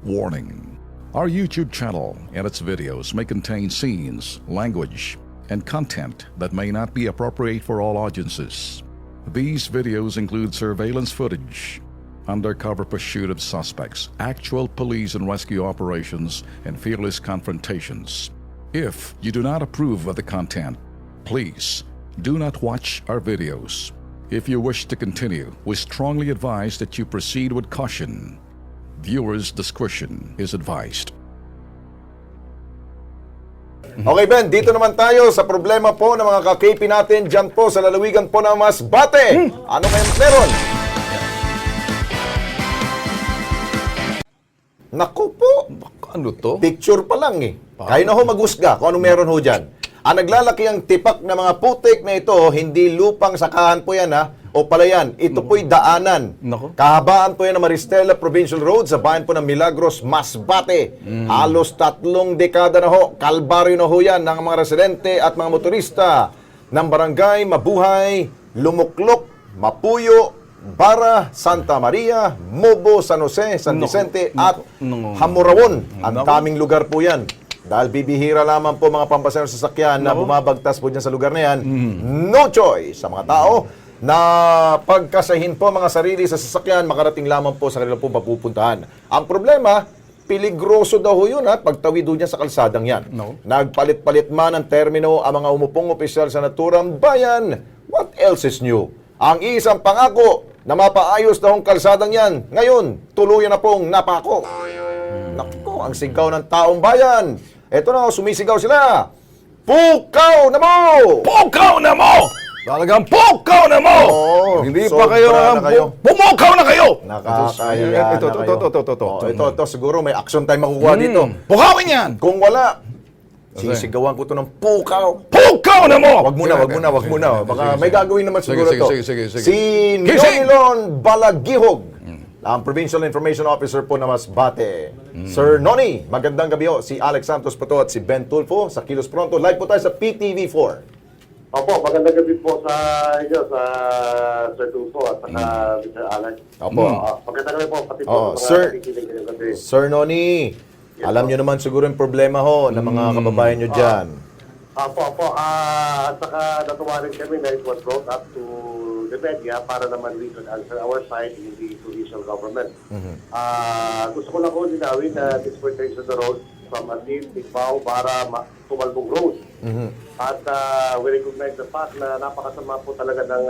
Warning. Our YouTube channel and its videos may contain scenes, language, and content that may not be appropriate for all audiences. These videos include surveillance footage, undercover pursuit of suspects, actual police and rescue operations, and fearless confrontations. If you do not approve of the content, please do not watch our videos. If you wish to continue, we strongly advise that you proceed with caution. Viewers' discretion is advised. Okay, Ben, dito naman tayo sa problema po ng mga ka-KP natin dyan po sa lalawigan po ng Masbate. Ano kayang meron? Naku po, Ano to? picture pa lang eh. Kayo na ho maghusga kung ano meron ho dyan. Ang naglalaki ang tipak na mga putik na ito, hindi lupang sakahan po yan ha, o palayan. Ito po'y daanan. Naku. Kahabaan po yan ng Maristela Provincial Road sa bayan po ng Milagros, Masbate. Halos 3 dekada na ho, kalbaryo na ho yan ng mga residente at mga motorista ng barangay Mabuhay, Lumuklok, Mapuyo, Bara, Santa Maria, Mobo, San Jose, San Vicente at Hamurawon. Ang daming lugar po yan. Dahil bibihira lamang po mga pampasayang sasakyan na bumabagtas po dyan sa lugar na yan, no choice sa mga tao na pagkasahin po mga sarili sa sasakyan, makarating lamang po sa kanilang po mapupuntahan. Ang problema, peligroso daw ho yun at pagtawid doon sa kalsadang yan. Nagpalit-palit man ang termino ang mga umupong opisyal sa naturang bayan. What else is new? Ang isang pangako na mapaayos daw ang kalsadang yan, ngayon, tuluyan na pong napako. Naku, ang sigaw ng taong bayan. Eto na, sumisigaw sila. Pukaw na mo! Pukaw na mo! Talagang pukaw na mo! Oo, Hindi sobra pa kayo, na kayo. pumukaw na kayo! Nakakaya Ito. Ito, siguro may action time makukuha dito. Pukawin yan! Kung wala, sisigawan ko to ng pukaw. Pukaw na mo! Wag muna. Baka may gagawin naman siguro to. Sige. Si Nonilon Balagihog, ang Provincial Information Officer po na Masbate. Sir Noni, magandang gabi ho. Si Alex Santos po to at si Ben Tulfo sa Kilos Pronto. Live po tayo sa PTV4. Opo, magandang gabi po sa inyo, sa Sir Tulfo at saka Mr. Alex. Opo. Magandang gabi po, pati po sa Sir. mga nakikinig ngayong gabi. Sir Noni, alam nyo naman siguro yung problema ho ng mga kababayan nyo dyan. Opo. At saka natuwa rin kami na it was brought up to the media para naman we could answer our side in the provincial government. Gusto ko lang po dinawin na this pertains to the road from Atil, Tigbao, para Tumalbong Road. At we recognize the fact na napakasama po talaga ng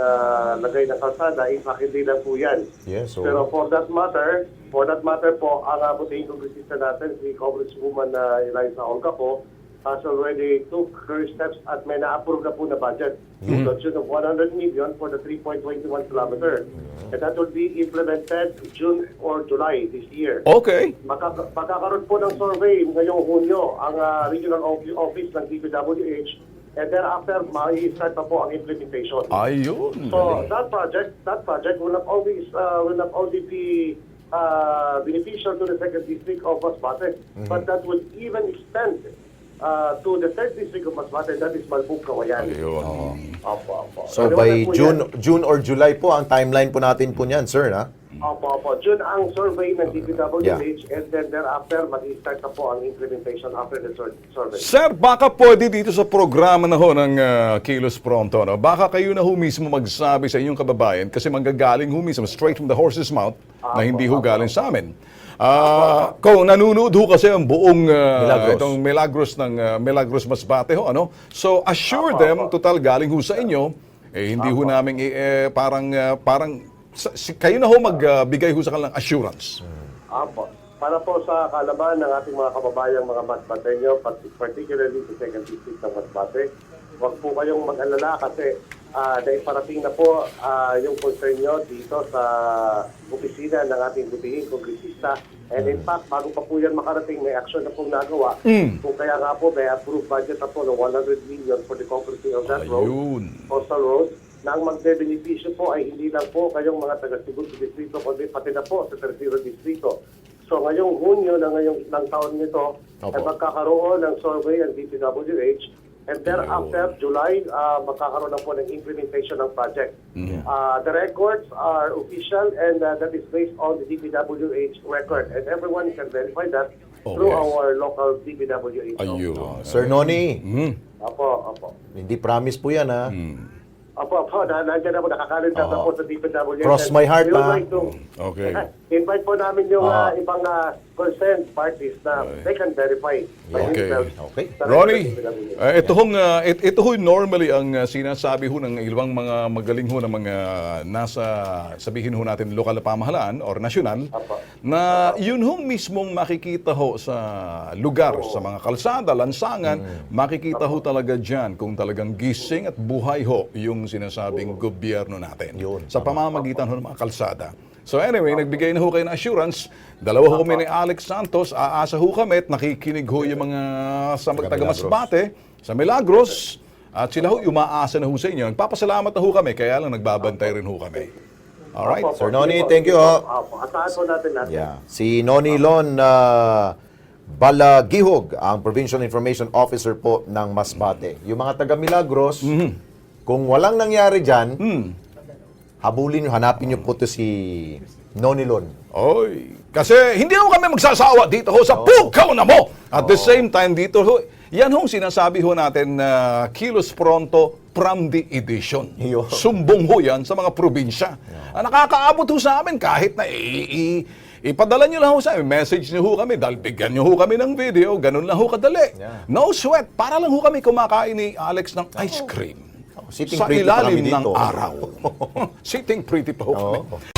lagay ng kalsada. In fact, hindi lang po yan. Yes, so, Pero for that matter po, ang puting kongresista natin, si Congresswoman Eliza Olga po, has already took her steps at may na-approve na po na budget. To the tune of 100 million for the 3.21 kilometer. And that will be implemented June or July this year. Okay. Magkakaroon po ng survey ngayong Hunyo ang regional office ng DPWH, and thereafter mai-start na po ang implementation. Ayun. So that project will not only be beneficial to the second district of Masbate, but that would even extend to the third district of Masbate, that is Malbuk, Kawayan. Ayun. Opo. so Ano by na po yan? June or July po, ang timeline po natin po niyan, sir, ha? Opo. June ang survey ng DPWH, and then thereafter mag-start na po ang implementation after the survey. Sir, baka pwede dito sa programa na ho ng Kilos Pronto, no? Baka kayo na ho mismo magsabi sa inyong kababayan kasi manggagaling ho mismo straight from the horse's mouth na hindi ho galing sa amin. Kung nanonood ho kasi ang buong itong Milagros Masbate ho, ano? So assure them, total galing ho sa inyo, hindi ho namin parang kayo na ho magbigay ho sa kanilang assurance. Apo. Para po sa kaalaman ng ating mga kababayang mga Masbateño, particularly sa second district ng Masbate, huwag po kayong mag-alala kasi dahil parating na po yung concern nyo dito sa opisina ng ating butihing kongresista. And in fact, bago pa po yan makarating, may action na pong nagawa. Kung kaya nga po, may approved budget na po ng 100 million for the concreting of that road, coastal road, na ang magbe-benepisyo po ay hindi lang po kayong mga taga-Segundo Distrito, kundi pati na po sa Tercero Distrito. So ngayong Hunyo ng taon nito, ay magkakaroon ng survey ang DPWH And thereafter, July, magkakaroon na po ng implementation ng project. The records are official and that is based on the DPWH record. And everyone can verify that through yes. our local DPWH. Ayun. Sir Noni, Opo. hindi promise po yan ha. Opo. Nandiyan na po, nakakalendar na po sa DPWH. Cross my heart, We would ha? like to Okay. invite po namin yung ibang concerned parties na they can verify by Okay. themselves. Okay. sa Ronnie, DPWH. ito ho normally ang sinasabi ho ng ibang mga magaling ho na mga nasa, sabihin ho natin, lokal na pamahalaan or nasyonal, na yun ho mismong makikita ho sa lugar, sa mga kalsada, lansangan, makikita ho talaga dyan kung talagang gising at buhay ho yung sinasabing gobyerno natin. Yun, Sa pamamagitan ho ng mga kalsada. So anyway, nagbigay na ho kayo ng assurance. Dalawa ho kami ni Alex Santos. Aasa ho kami at nakikinig ho yung mga sa taga-Masbate, sa Milagros. At sila ho umaasa na ho sa inyo. Nagpapasalamat na ho kami, kaya lang nagbabantay rin ho kami. Alright? Opo, Sir Noni, sige po, thank you, sige ho. po. Opo, asahan po natin lahat. Yeah. Si Noni Lon Balagihog, ang Provincial Information Officer po ng Masbate. Yung mga taga Milagros, kung walang nangyari dyan, habulin nyo, hanapin nyo po to si Noni Lon. Oy, kasi hindi ho kami magsasawa dito ho sa pukaw na mo. At the same time dito ho, yan ho sinasabi ho natin na Kilos Pronto from the edition. Yo. Sumbong ho yan sa mga probinsya. Nakakaabot ho sa amin kahit na ipadala nyo lang ho sa amin. Message nyo ho kami dahil bigyan nyo ho kami ng video. Ganun lang ho kadali. Yeah. No sweat. Para lang ho kami kumakain ni Alex ng ice cream. Sitting Sa pretty pa kami ilalim ng dito. araw. Sitting pretty pa ho kami.